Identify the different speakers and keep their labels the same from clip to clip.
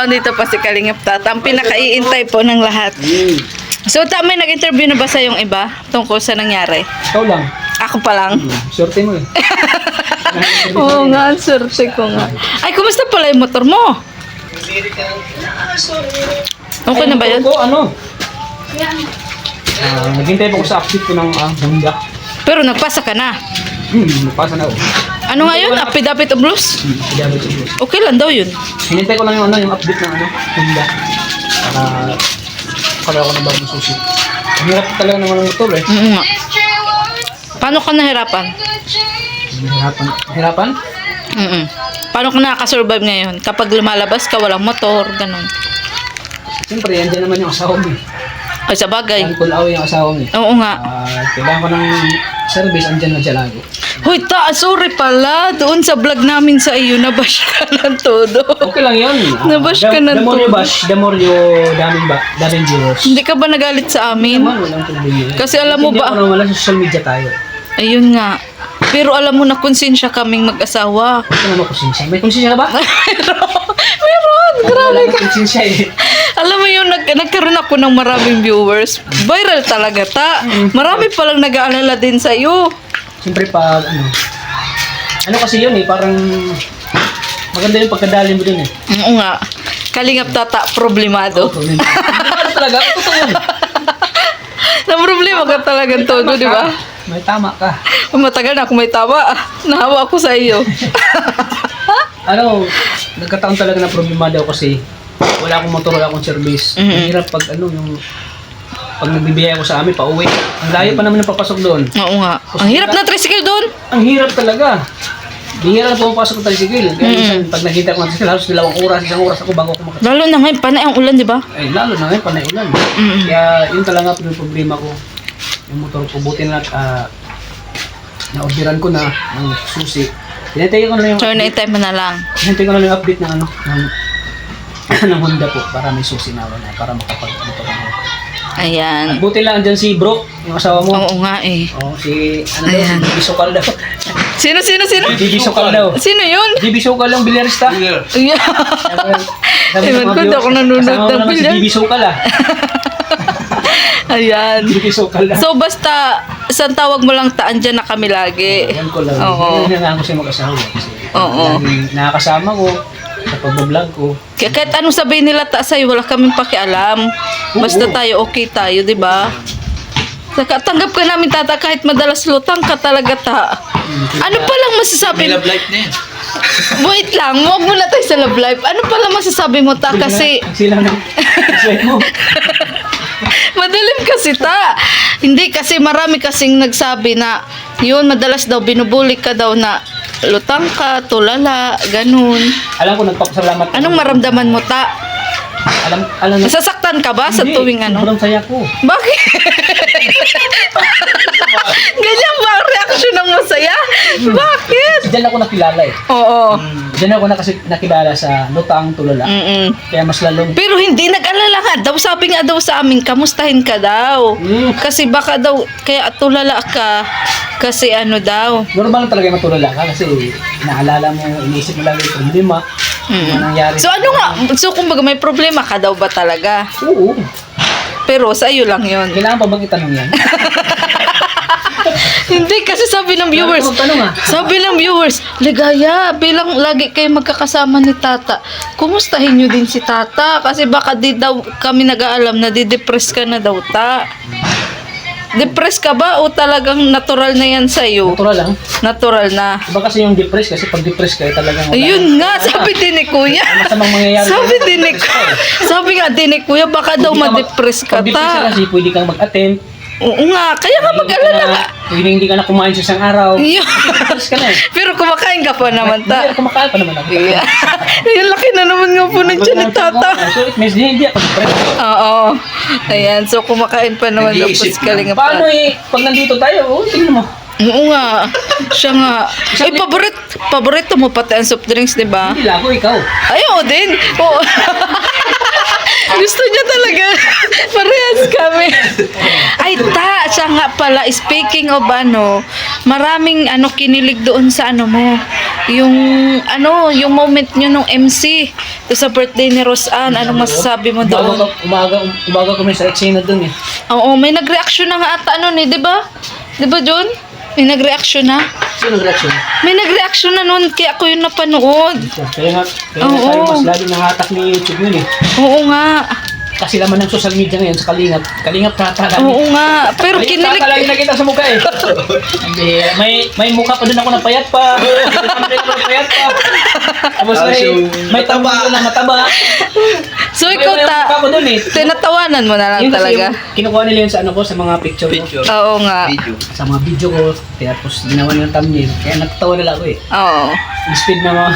Speaker 1: Dito pa si Kalingap Tata. Ang pinakaiintay po ng lahat. So, tama nag-interview na ba sa yung iba tungkol sa nangyari?
Speaker 2: Ikaw lang.
Speaker 1: Ako pa lang.
Speaker 2: Sorte mo eh.
Speaker 1: Oo nga, swerte ko nga. Ay, kumusta pala yung motor mo? Okay na ba yun?
Speaker 2: Ko, ano? Naghintay po ko sa update ko ng Honda.
Speaker 1: Pero nagpasa ka na.
Speaker 2: Nagpasa na ako.
Speaker 1: Ano nga yun? Apid-apid o blues?
Speaker 2: Pidabit sa bus.
Speaker 1: Okay lang daw yun.
Speaker 2: Hinintay ko lang yung update ng Honda. Para ako na bagong susi. Ang hirap talaga naman ng motor eh.
Speaker 1: Nga. Paano ka nahirapan?
Speaker 2: Hirapan?
Speaker 1: Paano ka nakakasurvive ngayon? Kapag lumalabas ka, walang motor, ganun.
Speaker 2: Siyempre, andyan naman yung asawa mo eh.
Speaker 1: Ay, sa bagay.
Speaker 2: Ang pull away yung asawa mo eh.
Speaker 1: Oo nga.
Speaker 2: Kailangan ko ng service, andyan na siya lagi.
Speaker 1: Hoy, sorry pala. Doon sa vlog namin sa iyo, nabash ka ng todo.
Speaker 2: Okay lang yun.
Speaker 1: Nabash ka ng
Speaker 2: The more you
Speaker 1: todo.
Speaker 2: bash, the more you daming viewers.
Speaker 1: Hindi ka ba nagalit sa amin?
Speaker 2: Naman, walang problema.
Speaker 1: Kasi alam mo
Speaker 2: Hindi
Speaker 1: ba-
Speaker 2: ako naman, wala sa social media tayo.
Speaker 1: Ayun nga. Pero alam mo na konsensya kaming mag-asawa.
Speaker 2: Ito naman konsensya. May konsensya ka ba?
Speaker 1: Meron! Grabe
Speaker 2: Wala
Speaker 1: ka.
Speaker 2: ka konsensya eh.
Speaker 1: Alam mo yun, nagkaroon ako ng maraming viewers. Viral talaga ta. Marami palang nag-aalala din sa iyo.
Speaker 2: Siyempre pag ano kasi yun eh, parang maganda yung pagkadali mo dun eh.
Speaker 1: Oo nga. Kalingap Tata, problemado.
Speaker 2: Ano talaga? Totoo yun.
Speaker 1: Na problema ka talagang todo, di ba?
Speaker 2: May tama ka.
Speaker 1: Matagal na ako may tama. Nahawa ako sa iyo.
Speaker 2: Nagkataon talaga na problemado ako kasi wala akong motor, wala akong service. Ang hirap pag pag nagbibiyaya ako sa amin, pauwi. Ang layo pa naman ng papasok doon.
Speaker 1: Oo nga. Ang hirap na tricycle doon.
Speaker 2: Ang hirap talaga. Bihira na pumapasok ng tricycle. Kaya minsan, pag nakita ko ng tricycle, halos 2 oras, 1 oras ako bago ako makasakay.
Speaker 1: Lalo na ngayon, panay ang ulan, di ba?
Speaker 2: Ay, lalo na ngayon, panay ulan. Kaya yun talaga yung problema ko. Yung motor ko, buti na na-orderan ko na ng susi. Hinintay ko na lang yung
Speaker 1: So, na-time mo na lang.
Speaker 2: hinintay ko na lang yung update ng ng Honda po para may susi na para makapag-motor ko.
Speaker 1: Ayan.
Speaker 2: Buti lang andyan si Brooke, yung asawa mo.
Speaker 1: Oo nga eh.
Speaker 2: Oh, si
Speaker 1: Ayan.
Speaker 2: si Bibi Sokal daw.
Speaker 1: Sino?
Speaker 2: Bibi Sokal daw.
Speaker 1: Sino yun?
Speaker 2: Bibi Sokal yung bilyarista.
Speaker 1: Yeah.
Speaker 2: Sabi
Speaker 1: Ewan
Speaker 2: ng mga
Speaker 1: ko, di ako
Speaker 2: viewers,
Speaker 1: nanonood
Speaker 2: kasama mo
Speaker 1: ng
Speaker 2: naman si
Speaker 1: bilyar.
Speaker 2: Bibi Sokal
Speaker 1: Ayan.
Speaker 2: Bibi Sokal lang.
Speaker 1: So, basta, isang tawag mo lang taan dyan na kami lagi.
Speaker 2: Ayan ko lang.
Speaker 1: Oo.
Speaker 2: Yan ko siya mag-asawa. Kasi
Speaker 1: Oo.
Speaker 2: laging nakakasama ko sa pag-vlog ko.
Speaker 1: Kaya kahit anong sabihin nila sa'yo, wala kaming pakialam. Basta
Speaker 2: Oo.
Speaker 1: tayo, okay tayo, di ba? Saka tanggap ka namin, Tata, kahit madalas lutang ka talaga, ta. Ano pa lang masasabi?
Speaker 3: Love life na yan.
Speaker 1: Wait lang, huwag muna tayo sa love life. Ano pa lang masasabi mo, ta? Kasi,
Speaker 2: Ang silang ng sweat mo.
Speaker 1: madilim kasi, ta. Hindi, kasi marami kasing nagsabi na, yun, madalas daw, binubuli ka daw na lutang ka, tulala, ganun.
Speaker 2: Alam ko, nagpapasalamat.
Speaker 1: Anong maramdaman mo, ta?
Speaker 2: Alam na.
Speaker 1: Nasasaktan ka ba sa
Speaker 2: Hindi,
Speaker 1: tuwing ano?
Speaker 2: sobrang saya ko.
Speaker 1: Bakit? Ganyan ba ang reaksyon ng masaya? Bakit?
Speaker 2: Diyan ako nakilala eh.
Speaker 1: Oo.
Speaker 2: Diyan ako nakilala sa lutang tulala. Kaya mas lalong.
Speaker 1: Pero hindi nag-alala nga daw. Sabi nga daw sa amin, kamustahin ka daw. Kasi baka daw, kaya tulala ka. Kasi ano daw.
Speaker 2: Normal lang talaga yung matulala ka kasi naalala mo, iniisip mo lang yung problema. Ano nangyari.
Speaker 1: So ano nga, so kumbaga may problema ka daw ba talaga?
Speaker 2: Oo.
Speaker 1: Pero sa iyo lang yon.
Speaker 2: Kailangan pa bang itanong yan?
Speaker 1: Hindi kasi sabi ng viewers,
Speaker 2: Tanong
Speaker 1: sabi ng viewers, Ligaya, bilang lagi kayo magkakasama ni Tata, kumustahin nyo din si Tata? Kasi baka di daw kami nag-aalam na di-depress ka na daw, ta. Depress ka ba o talagang natural na yan sa'yo?
Speaker 2: Natural lang.
Speaker 1: Natural na.
Speaker 2: Iba kasi yung depressed kasi pag depressed ka talagang
Speaker 1: Ayun nga, sabi din ni Kuya.
Speaker 2: masamang mangyayari.
Speaker 1: Sabi din ni Sabi nga din ni Kuya, baka daw ma-depress ka,
Speaker 2: Pag depressed ka
Speaker 1: ta.
Speaker 2: kasi pwede kang mag-attempt.
Speaker 1: Oo nga, kaya nga mag-alala ka.
Speaker 2: Pwede hindi ka na kumain sa isang araw.
Speaker 1: Yun.
Speaker 2: Depressed ka na eh.
Speaker 1: Pero kumakain ka pa naman, ta.
Speaker 2: Hindi, kumakain pa naman ako.
Speaker 1: Yeah. Yung laki na naman nga po ng tiyan ni Tata.
Speaker 2: So it means hindi ako depressed.
Speaker 1: Oo. Ayan, so kumakain pa naman daw po si
Speaker 3: Nag-iisip
Speaker 1: Kalinga
Speaker 2: Paano
Speaker 1: pa.
Speaker 2: pag nandito tayo, tingnan mo.
Speaker 1: Oo nga. Siya nga. Ay, paborito mo pati ang soft drinks, di ba?
Speaker 2: Hindi lang ako, ikaw.
Speaker 1: Ayaw din. Oo. Gusto niya talaga. Parehas kami. Ay, ta, siya nga pala. Speaking of maraming kinilig doon sa mo. Yung moment nyo nung MC. sa birthday ni Roseanne. Anong masasabi mo doon?
Speaker 2: Umaga kami sa eksena doon eh.
Speaker 1: Oo, may nag-reaction na nga ata nun eh, di ba? Di ba, John? May nag-reaction na.
Speaker 2: Sino reaction?
Speaker 1: May nag-reaction na nun, kaya ako yung napanood.
Speaker 2: Kaya
Speaker 1: Oo.
Speaker 2: tayo mas lalo nangatak ni YouTube yun eh.
Speaker 1: Oo nga.
Speaker 2: Kasi laman ng social media ngayon sa Kalingap. Kalingap Tata lang.
Speaker 1: Oo nga. Pero
Speaker 2: Kalingap Tata lang yung nakita sa mukha eh. Hindi, may mukha pa doon ako na payat pa. Payat pa. Tapos may taba na mataba.
Speaker 1: So ikaw
Speaker 2: May mukha ko doon eh.
Speaker 1: tinatawanan mo na lang
Speaker 2: Yun kasi
Speaker 1: talaga.
Speaker 2: yung kinukuha nila yun sa ano ko, sa mga picture ko.
Speaker 1: Oo nga.
Speaker 2: Sa mga video ko. Tapos ginawa nila yung thumbnail. Kaya natatawa nila ako eh.
Speaker 1: Oo.
Speaker 2: Yung speed na mga...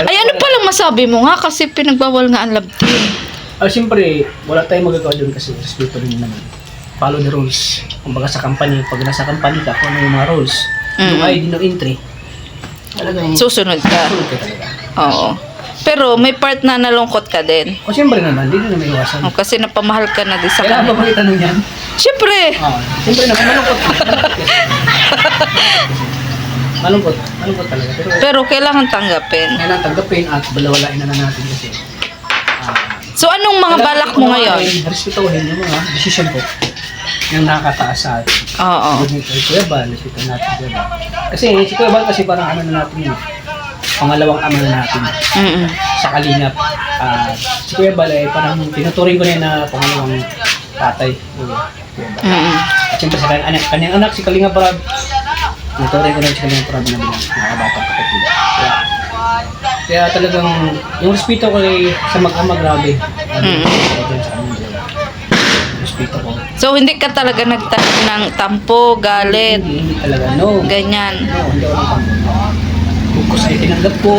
Speaker 1: Ay, ano palang masabi mo nga? Kasi pinagbawal nga ang love team.
Speaker 2: Siyempre, wala tayong magagawa doon kasi respeto rin naman. Follow the rules. Kumbaga sa company, pag nasa company ka, kung ano yung mga rules, yung ID no entry, talagang
Speaker 1: Susunod ka.
Speaker 2: susunod ka talaga.
Speaker 1: Oo. Pero may part na nalungkot ka din.
Speaker 2: O siyempre naman, hindi na may iwasan.
Speaker 1: Oh, kasi napamahal ka na din sa
Speaker 2: Kaya ba
Speaker 1: kanya.
Speaker 2: bakit tanong yan?
Speaker 1: Siyempre.
Speaker 2: Siyempre naman, malungkot. Malungkot. Malungkot talaga.
Speaker 1: Pero kailangan tanggapin.
Speaker 2: Kailangan tanggapin at balawalain na natin kasi.
Speaker 1: So anong mga balak mo ngayon?
Speaker 2: Respetuhin yung mga decision ko. Yung nakakataas sa atin.
Speaker 1: Oo.
Speaker 2: Good ni Kuya Bal, respetuhin natin Kuya Bal. Kasi si Kuya Bal kasi parang ano na natin yun. Pangalawang ama na natin
Speaker 1: Mm-mm.
Speaker 2: sa Kalingap. Si Kuya Bal ay parang tinuturing ko na yun na pangalawang tatay. Kuya Bal.
Speaker 1: Mm-mm.
Speaker 2: At siyempre sa kanyang anak, si Kalingap Rab, tinuturing ko na si Kalingap Rab na bilang nakabatang kapatid. Kaya talagang yung respeto ko ay sa mag-ama grabe. Respeto ko.
Speaker 1: So hindi ka talaga nagtanong ng tampo, galit,
Speaker 2: Hindi talaga, no.
Speaker 1: ganyan.
Speaker 2: No, hindi ako nagkampo. Focus ay tinanggap ko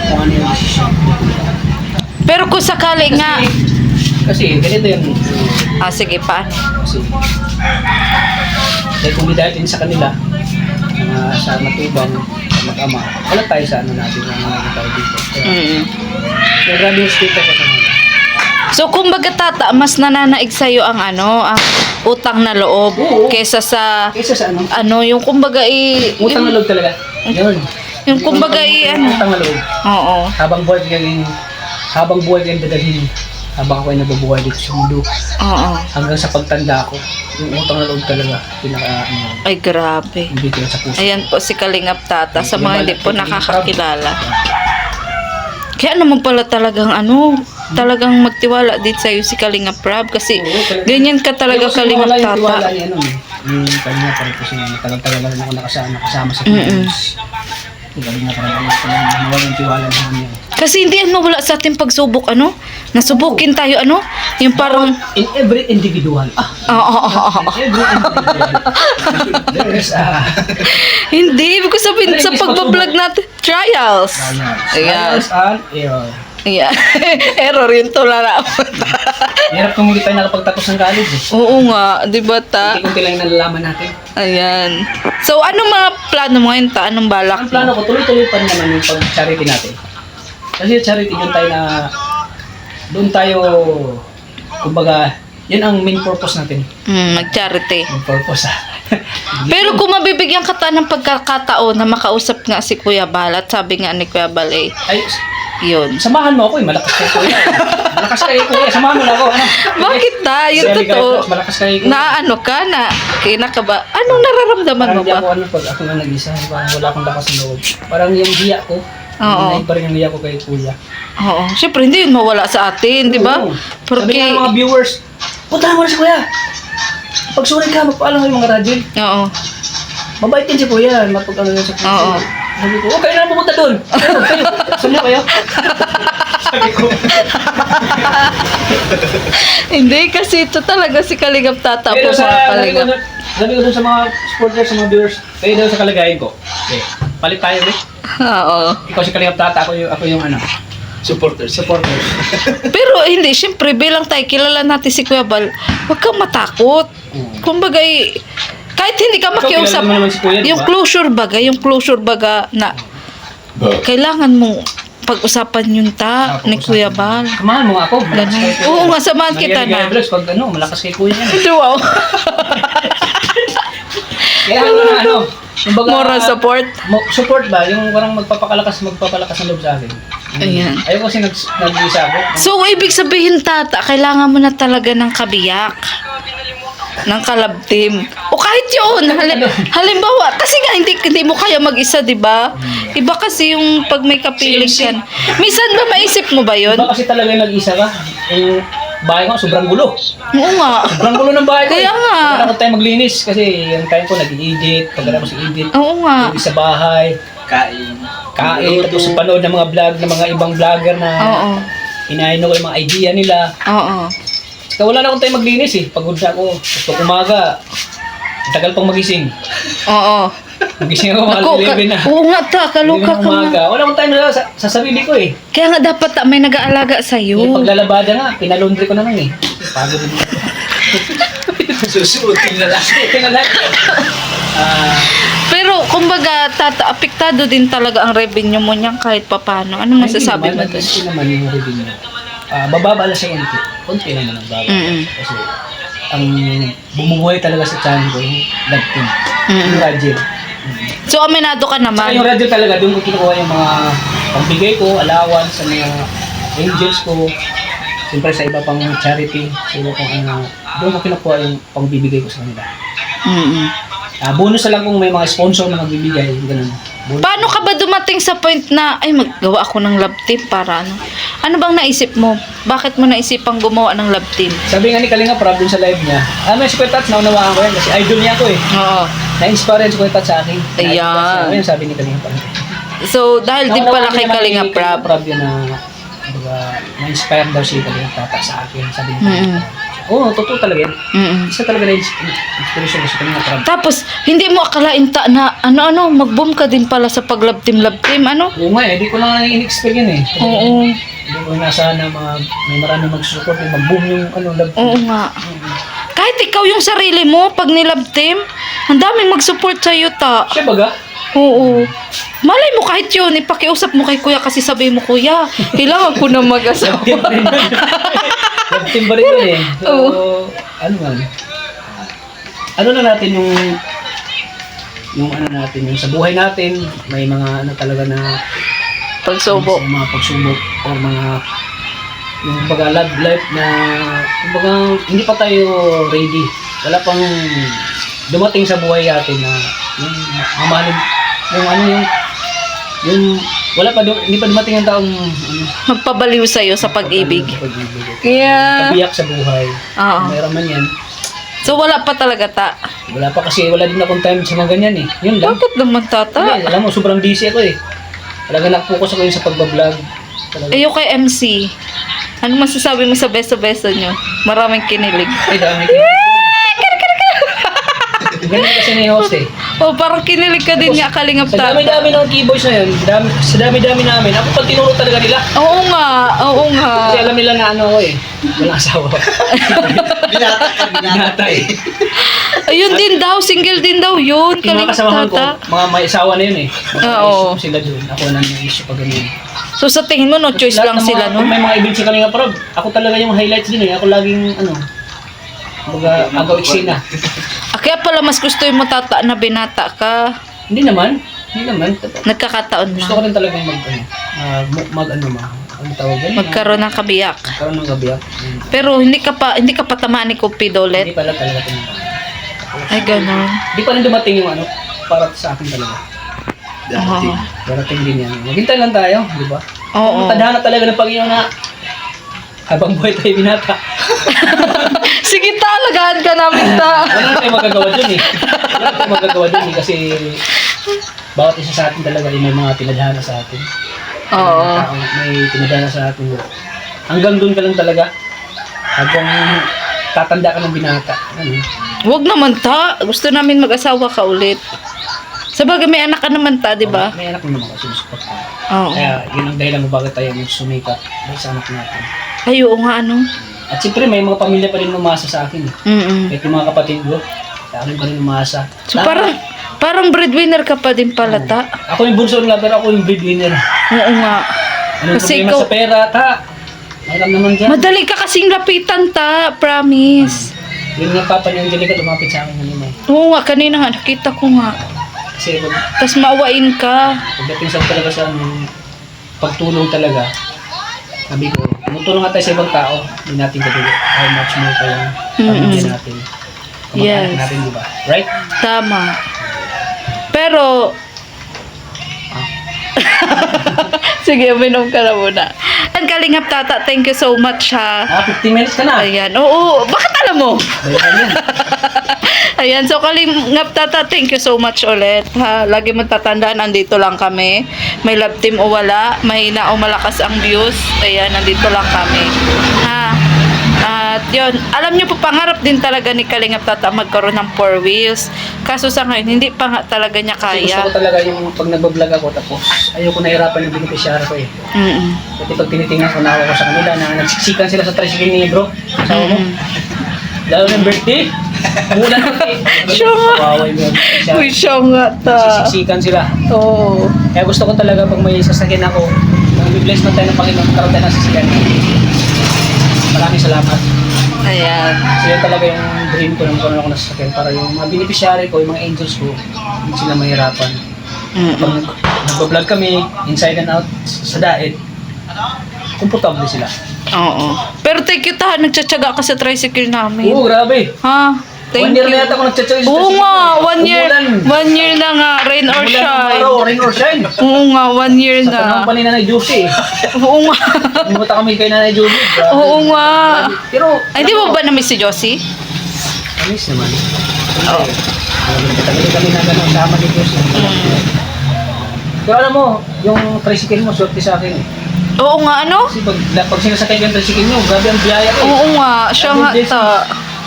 Speaker 2: kung ano yung decision.
Speaker 1: Pero kung sakali nga,
Speaker 2: Kasi ganito yan.
Speaker 1: sige, paano?
Speaker 2: Kasi dahil kung dahil din sa kanila, sa matubang, sa mag-ama, wala tayo sa ano natin yung mga tayo dito.
Speaker 1: Mm-mm.
Speaker 2: Kaya grabe yung respeto ko sa mga.
Speaker 1: So kumbaga tata, mas nananaig sa'yo ang ang utang na loob
Speaker 2: Oo.
Speaker 1: kesa sa
Speaker 2: Kaysa sa ano,
Speaker 1: yung kumbaga
Speaker 2: utang na loob talaga. Yun.
Speaker 1: yung kumbaga
Speaker 2: Utang na loob.
Speaker 1: Oo.
Speaker 2: Habang buhay kayong dadalhin, habang ako ay nabubuhay dito sa mundo,
Speaker 1: Oo.
Speaker 2: hanggang sa pagtanda ko, yung utang na loob talaga,
Speaker 1: Ay grabe.
Speaker 2: hindi ko sa puso.
Speaker 1: Ayan po si Kalingap Tata sa mga hindi po nakakakilala. Kaya naman pala talagang talagang magtiwala din sa'yo si Kalingap Rab kasi ganyan ka talaga Kalingap
Speaker 2: Yung tiwala
Speaker 1: Tata.
Speaker 2: ni yung kanya parang kasi matagal-tagal na rin ako nakasama sa
Speaker 1: Mm-mm.
Speaker 2: Pilipinas. Yung kanya parang nawala yung tiwala niya niya.
Speaker 1: Kasi hindi mawala sa ating pagsubok nasubukin tayo yung parang
Speaker 2: In every individual.
Speaker 1: oo.
Speaker 2: In every individual. There's
Speaker 1: Hindi, ibig ko sabihin sa pagbablog natin, trials. Ayan.
Speaker 2: trials and error.
Speaker 1: Ayan. Error yun tulala.
Speaker 2: Hirap kung hindi tayo nakapagtapos ng college eh.
Speaker 1: Oo nga, di ba ta?
Speaker 2: Kunti-kunti lang yung nalalaman natin.
Speaker 1: Ayan. So, anong mga plano mo ngayon ta? Anong balak
Speaker 2: Ang plano
Speaker 1: mo?
Speaker 2: ko, tuloy-tuloy pa rin naman yung pag-charity natin. Kasi yung charity, doon tayo, kumbaga, yun ang main purpose natin.
Speaker 1: Mag-charity.
Speaker 2: Main purpose
Speaker 1: Pero kung mabibigyan ka ta ng pagkakataon na makausap nga si Kuya Bal at sabi nga ni Kuya Bal
Speaker 2: Ay,
Speaker 1: yun.
Speaker 2: samahan mo ako eh, malakas kayo kuya. Malakas kayo kuya, samahan mo na ako.
Speaker 1: Bakit ta? Yun
Speaker 2: Sabi ka,
Speaker 1: totoo.
Speaker 2: malakas kayo kuya.
Speaker 1: Na kinakaba. Anong nararamdaman mo
Speaker 2: Parang di
Speaker 1: ba?
Speaker 2: ako pag ako na nag-isa, parang wala akong lakas ng loob. Parang yung hiya ko,
Speaker 1: Oo.
Speaker 2: hindi pa rin yung hiya ko kay kuya.
Speaker 1: Oo. Siyempre, hindi yun mawala sa atin, di ba?
Speaker 2: Oo. Sabi
Speaker 1: Porque,
Speaker 2: nga ng mga viewers, puntahan mo na si kuya. Pag sorry ka, magpaalam kayo mga radyo.
Speaker 1: oo.
Speaker 2: Mabait din si kuya, mapag-ano na sa kuya.
Speaker 1: Oo.
Speaker 2: Sabi ko, kayo na pumunta doon. Kayo. Saan niyo kayo? Sabi ko.
Speaker 1: Hindi, kasi ito talaga si Kalingap Tata po
Speaker 2: Pero
Speaker 1: mga Kalingap.
Speaker 2: sabi ko dun sa mga supporters, sa mga viewers, kayo daw sa kalagayan ko. Okay. Palit tayo, eh.
Speaker 1: Oo.
Speaker 2: Ikaw si Kalingap Tata, ako yung ano. Supporters.
Speaker 1: Pero hindi, siyempre, bilang tayo, kilala natin si Kuya Bal, huwag kang matakot. Kumbaga, kahit hindi ka makiusap,
Speaker 2: kilala mo naman si Kuya, di
Speaker 1: yung
Speaker 2: ba?
Speaker 1: closure baga na kailangan mong pag-usapan yun ta ni Kuya Bal.
Speaker 2: Samahan mo nga ako. Malakas
Speaker 1: Ganun.
Speaker 2: kay Kuya.
Speaker 1: Oo nga, samahan kita
Speaker 2: Nangyari
Speaker 1: na.
Speaker 2: kay Vlogs, pag malakas kay Kuya yan.
Speaker 1: Wow.
Speaker 2: Kaya yung baga,
Speaker 1: Moral support.
Speaker 2: support ba? Yung parang magpapakalakas ng loob sa akin.
Speaker 1: Ayan.
Speaker 2: Ayaw kasi nag-isa ako.
Speaker 1: So, ibig sabihin, tata, kailangan mo na talaga ng kabiyak. Ng kalabtim. O kahit yun, halimbawa, kasi nga hindi mo kaya mag-isa, di ba? Iba kasi yung pag may kapiling ka. Minsan ba maisip mo ba yun?
Speaker 2: Iba kasi talaga yung nag-isa ka. Yung bahay ko, sobrang gulo.
Speaker 1: Oo nga.
Speaker 2: Sobrang gulo ng bahay ko.
Speaker 1: Kaya nga.
Speaker 2: Pagkatapos tayo maglinis kasi yung time ko nag-i-edit. Pagkatapos i-edit,
Speaker 1: Oo nga.
Speaker 2: sa bahay,
Speaker 3: Kain.
Speaker 2: tapos panood ng mga vlog ng mga ibang vlogger na
Speaker 1: Oo.
Speaker 2: inahin ko yung mga idea nila.
Speaker 1: Oo.
Speaker 2: Kaya wala na akong time maglinis eh. Pagod na ako. Tapos pag umaga, tagal pang magising.
Speaker 1: Oo.
Speaker 2: Magising ako mga
Speaker 1: Ako,
Speaker 2: 11 na.
Speaker 1: oo nga ta, kaluka
Speaker 2: 11 ng
Speaker 1: ka nga.
Speaker 2: umaga. Wala akong time na sa sarili ko eh.
Speaker 1: Kaya nga dapat may nag-aalaga
Speaker 2: Yung
Speaker 1: sa'yo.
Speaker 2: paglalabada nga, pinalundry ko naman eh. Pagod din.
Speaker 3: Susuotin na lang.
Speaker 1: Pero, kumbaga, tata, apektado din talaga ang revenue mo niyan kahit papano. Ano masasabi mo doon?
Speaker 2: Hindi naman yung revenue. Bababa lang siya konti. Konti naman ang baba.
Speaker 1: Mm-mm.
Speaker 2: Kasi ang bumubuhay talaga sa channel ko yung love team.
Speaker 1: Mm-mm.
Speaker 2: Yung radio.
Speaker 1: So, aminado ka
Speaker 2: Saka
Speaker 1: naman.
Speaker 2: yung radio talaga, doon ko kinukuha yung mga pagbigay ko, allowance sa mga angels ko. Siyempre sa iba pang charity, sa iba pang ano, doon ko kinukuha yung pangbibigay ko sa kanila.
Speaker 1: Mm-mm.
Speaker 2: Bonus na lang kung may mga sponsor na magbibigay, ganun. Bonus.
Speaker 1: Paano ka ba dumating sa point na, ay, maggawa ako ng love team para ano? Ano bang naisip mo? Bakit mo naisipang gumawa ng love team?
Speaker 2: Sabi nga ni Kalinga Prab dun sa live niya, may si Kuya Tats, naunawaan ko yan kasi idol niya ako eh.
Speaker 1: Oo.
Speaker 2: Na-inspire yan si Kuya Tats sa akin.
Speaker 1: Ayan.
Speaker 2: Ayun, sabi ni Kalinga Prab.
Speaker 1: So, dahil din pala kay Kalinga Prab.
Speaker 2: Prab yun na, na-inspire daw si Kalinga Tata sa akin, sabi ni Kalinga
Speaker 1: Mm-mm.
Speaker 2: Prab. Oo, totoo talaga yan.
Speaker 1: Mm-mm.
Speaker 2: Isa talaga na-inspiration ko si Kalinga Prab.
Speaker 1: Tapos, hindi mo akalain ta na, mag-boom ka din pala sa pag-love team, ano?
Speaker 2: Oo nga eh, di ko lang in-expect yun eh.
Speaker 1: Oo.
Speaker 2: Hindi ko inasahan na may marami magsusupport, mag-boom yung love team.
Speaker 1: Oo nga. Kahit ikaw yung sarili mo, pag nilove team, ang daming mag-support sa'yo, ta.
Speaker 2: Siya baga?
Speaker 1: Oo. Malay mo kahit yun, ipakiusap mo kay kuya kasi sabi mo, kuya, kailangan ko na mag-asawa.
Speaker 2: Love team pa rin yun. Love team pa rin yun eh. So, ano man. Ano na natin yung ano natin, yung sa buhay natin, may mga ano talaga na
Speaker 1: Pagsubok.
Speaker 2: mga pagsubok o mga yung baga love life na kumbaga hindi pa tayo ready. Wala pang dumating sa buhay natin na yung mamahalin yung wala pa hindi pa dumating ang taong
Speaker 1: Magpabaliw sa'yo sa pag-ibig.
Speaker 2: pag-ibig.
Speaker 1: Yeah.
Speaker 2: Kabiyak sa buhay.
Speaker 1: Oo.
Speaker 2: Meron man yan.
Speaker 1: So, wala pa talaga, ta.
Speaker 2: Wala pa kasi wala din akong time sa mga ganyan eh. Yun lang.
Speaker 1: Bakit naman, tata?
Speaker 2: Hindi, alam mo, sobrang busy ako eh. Talaga nak-focus ako yun sa pagbablog. Talaga.
Speaker 1: Ayo kay MC. Ano masasabi mo sa beso-beso nyo? Maraming kinilig.
Speaker 2: Ay, dami ko. Ganyan kasi ni host eh.
Speaker 1: Oh, parang kinilig ka din nga, kalingap,
Speaker 2: Sa
Speaker 1: tata.
Speaker 2: dami-dami ng keyboards na yun, sa dami-dami namin, ako pag tinuro talaga nila.
Speaker 1: Oo nga, oo nga.
Speaker 2: Kasi alam nila na ano ako eh. Walang asawa.
Speaker 3: Binata ka, binata eh.
Speaker 1: Ayun din daw, single din daw yun,
Speaker 2: Yung mga
Speaker 1: kalingap,
Speaker 2: kasamahan ko,
Speaker 1: tata.
Speaker 2: mga may asawa na yun eh.
Speaker 1: Oo.
Speaker 2: Issue sila doon. Ako na may issue pa ganyan.
Speaker 1: So, sa tingin mo, no choice
Speaker 2: Lahat
Speaker 1: lang
Speaker 2: ng
Speaker 1: sila,
Speaker 2: mga,
Speaker 1: no?
Speaker 2: kung may mga event sa Kalinga Prab, ako talaga yung highlights din eh. Ako laging ano, baga agaw eksena.
Speaker 1: Kaya pala mas gusto mo, tata, na binata ka.
Speaker 2: Hindi naman. Hindi naman.
Speaker 1: Nagkakataon
Speaker 2: Gusto ko
Speaker 1: na.
Speaker 2: rin talagang ano tawag yan?
Speaker 1: Magkaroon ng kabiyak.
Speaker 2: Magkaroon ng gabiyak.
Speaker 1: Pero hindi ka pa tamaan ni Cupido
Speaker 2: Hindi
Speaker 1: ulit.
Speaker 2: pala talaga tinamaan.
Speaker 1: Ay, ganon.
Speaker 2: Hindi pa rin dumating yung ano, para sa akin talaga.
Speaker 3: Dati.
Speaker 2: Darating din yan. Maghintay lang tayo, di ba?
Speaker 1: Oo.
Speaker 2: Tadhana talaga ng Panginoon na habang buhay tayo binata.
Speaker 1: Sige, ta, alagaan ka namin, ta.
Speaker 2: Wala na tayong magagawa dun eh. Wala na tayong magagawa dun eh kasi bawat isa sa atin talaga ay may mga tinadhana sa atin.
Speaker 1: Oo.
Speaker 2: May tinadhana sa atin. Hanggang dun ka lang talaga. Hanggang tatanda ka ng binata. Ano?
Speaker 1: Huwag naman, ta. Gusto namin mag-asawa ka ulit. Sabagay, may anak ka naman, ta, di ba?
Speaker 2: May anak mo naman kasi support ka.
Speaker 1: Oo.
Speaker 2: Kaya yun ang dahilan kung bakit tayo sumikat dahil sa anak natin.
Speaker 1: Ay, oo nga, ano?
Speaker 2: At siyempre may mga pamilya pa rin umasa sa akin.
Speaker 1: Mm-mm.
Speaker 2: Kahit yung mga kapatid ko, sa akin pa rin umasa.
Speaker 1: So, parang breadwinner ka pa din pala, ta.
Speaker 2: Ako yung bunso nila pero ako yung breadwinner.
Speaker 1: Oo nga.
Speaker 2: Anong
Speaker 1: Kasi
Speaker 2: problema
Speaker 1: ikaw-
Speaker 2: sa pera, ta? Mayroon naman dyan.
Speaker 1: Madali ka kasing lapitan, ta. Promise.
Speaker 2: Yun nga papa ni Angelica lumapit sa akin kanina.
Speaker 1: Oo nga, kanina nga, nakita ko nga.
Speaker 2: Kasi
Speaker 1: Tapos maawain ka.
Speaker 2: pagdating sa talaga sa ano, pagtulong talaga. Sabi ko, tumutulong nga tayo sa ibang tao, hindi natin katuloy. How much more pa yung pamilya natin. Kamag-anak
Speaker 1: Yes.
Speaker 2: natin, di ba? Right?
Speaker 1: Tama. Pero, sige, uminom ka na muna. And Kalingap Tata, thank you so much ha.
Speaker 2: 50 minutes ka na.
Speaker 1: Ayan, oo, bakit alam mo?
Speaker 2: Bayaran yan.
Speaker 1: Ayan, so Kalingap Tata, thank you so much ulit. Ha, lagi mo tatandaan, andito lang kami. May love team o wala, mahina o malakas ang views. Ayan, nandito lang kami. Ha, at yun, alam niyo po, pangarap din talaga ni Kalingap Tata magkaroon ng 4 wheels. Kaso sa ngayon, hindi pa nga talaga niya
Speaker 2: Kasi
Speaker 1: kaya.
Speaker 2: gusto ko talaga yung pag nagbablog ako, tapos ayoko nahirapan yung beneficiary ko eh.
Speaker 1: Mm-mm.
Speaker 2: Kasi pag tinitingnan ko, nawa ko sa kanila na nagsiksikan sila sa tricycle ni bro. Kasama mo. Lalo ng birthday. Bulan birthday.
Speaker 1: Siya nga.
Speaker 2: Kawawa yung beneficiary.
Speaker 1: Uy, siya nga ta.
Speaker 2: Nagsisiksikan sila.
Speaker 1: Oo.
Speaker 2: Kaya gusto ko talaga pag may sasakyan ako, mag-bless na tayo ng Panginoon, magkaroon tayo ng sasakyan. Maraming salamat.
Speaker 1: Ayan.
Speaker 2: Kasi yun talaga yung dream ko na magkaroon ako ng sasakyan para yung mga beneficiary ko, yung mga angels ko, hindi sila mahirapan. Pag nagbablog kami, inside and out sa daet, komportable sila.
Speaker 1: Oo. Pero thank you ta, nagtsatsaga ka sa tricycle namin.
Speaker 2: Oo, grabe.
Speaker 1: Ha?
Speaker 2: 1
Speaker 1: Thank
Speaker 2: year
Speaker 1: you.
Speaker 2: na yata ako nagchat-chat sa
Speaker 1: Oo
Speaker 2: tricycle.
Speaker 1: nga, 1 year.
Speaker 2: Umulan.
Speaker 1: 1 year na nga, rain or
Speaker 2: Umulan ng
Speaker 1: shine.
Speaker 2: araw, rain or shine.
Speaker 1: Oo nga, 1 year
Speaker 2: Sa panahon
Speaker 1: na.
Speaker 2: pa ni Nanay Josie.
Speaker 1: Oo nga.
Speaker 2: Pumunta kami kay Nanay Josie. Grabe.
Speaker 1: Oo nga.
Speaker 2: Pero,
Speaker 1: Ay, di mo ba na-miss si Josie?
Speaker 2: Amis naman. Oo. Tagal kami na gano'n sama ni Josie. Pero alam mo, yung tricycle mo, swerte sa akin eh.
Speaker 1: Oo nga, ano?
Speaker 2: Kasi pag sinasakay ko yung tricycle nyo, grabe ang biyaya ko eh.
Speaker 1: Oo nga, siya nga ta.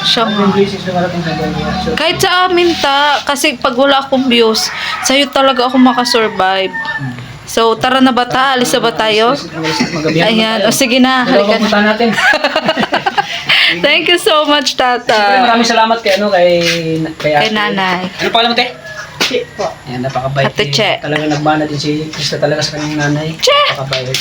Speaker 1: Siya
Speaker 2: Ang
Speaker 1: nga.
Speaker 2: blessings na marating sa ganyan. So,
Speaker 1: Kahit sa amin ta, kasi pag wala akong views, sa'yo talaga ako makasurvive. So, tara na ba ta? Alis na ba tayo?
Speaker 2: Magabihan
Speaker 1: Ayan, o sige na,
Speaker 2: Halika
Speaker 1: halika na.
Speaker 2: natin.
Speaker 1: Thank you so much,
Speaker 2: Siyempre,
Speaker 1: Tata.
Speaker 2: maraming salamat kay
Speaker 1: Kay
Speaker 2: Ate.
Speaker 1: nanay.
Speaker 2: Ano pa alam mo, te? Che po. Ayan, napakabait.
Speaker 1: Ate
Speaker 2: eh.
Speaker 1: Che.
Speaker 2: Talagang nagbana din si Krista talaga sa kanyang nanay.
Speaker 1: Che.
Speaker 2: Napakabait.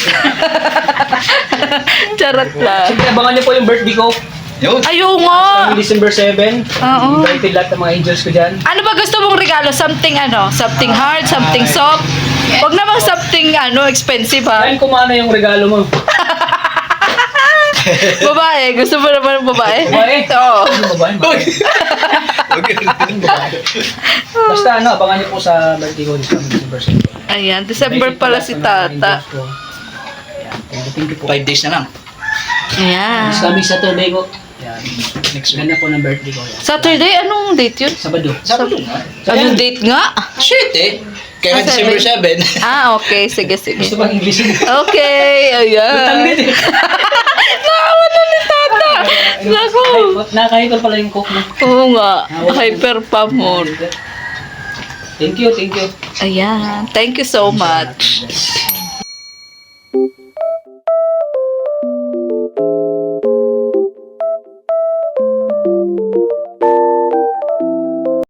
Speaker 1: Charot lang.
Speaker 2: Siyempre, abangan niyo po yung birthday ko.
Speaker 3: Yun.
Speaker 1: Ayaw nga.
Speaker 2: Coming December 7.
Speaker 1: Oo.
Speaker 2: Invited lahat ng mga angels ko dyan.
Speaker 1: Ano ba gusto mong regalo? Something ano? Something hard? Something soft? Huwag namang something ano, expensive ha?
Speaker 2: Kain ko mana yung regalo mo.
Speaker 1: Babae? Gusto mo naman ng babae?
Speaker 2: Babae?
Speaker 1: Oo.
Speaker 2: Ano babae? Basta ano, abangan niyo po sa birthday ko this coming December 7.
Speaker 1: Ayan, December pala si Tata.
Speaker 2: Ayan, thank you po.
Speaker 3: 5 days na lang.
Speaker 1: Ayan.
Speaker 2: This coming Saturday ko. Ayan. Next ganda po ng birthday ko. Ayan.
Speaker 1: Saturday, anong date yun?
Speaker 2: Sabado.
Speaker 3: Sabado nga.
Speaker 1: Anong date nga?
Speaker 3: Shit eh. Kaya
Speaker 1: Ah,
Speaker 3: December 7.
Speaker 1: Ah, okay. Sige, sige.
Speaker 2: Gusto bang English?
Speaker 1: Okay,
Speaker 2: Utang
Speaker 1: ayan.
Speaker 2: din eh.
Speaker 1: Nakawa na ni Tata. Naku.
Speaker 2: Nakahipal pala yung coke mo.
Speaker 1: Oo nga. Hyper pa mo.
Speaker 2: Thank you, thank you.
Speaker 1: Ayan. Thank you so much.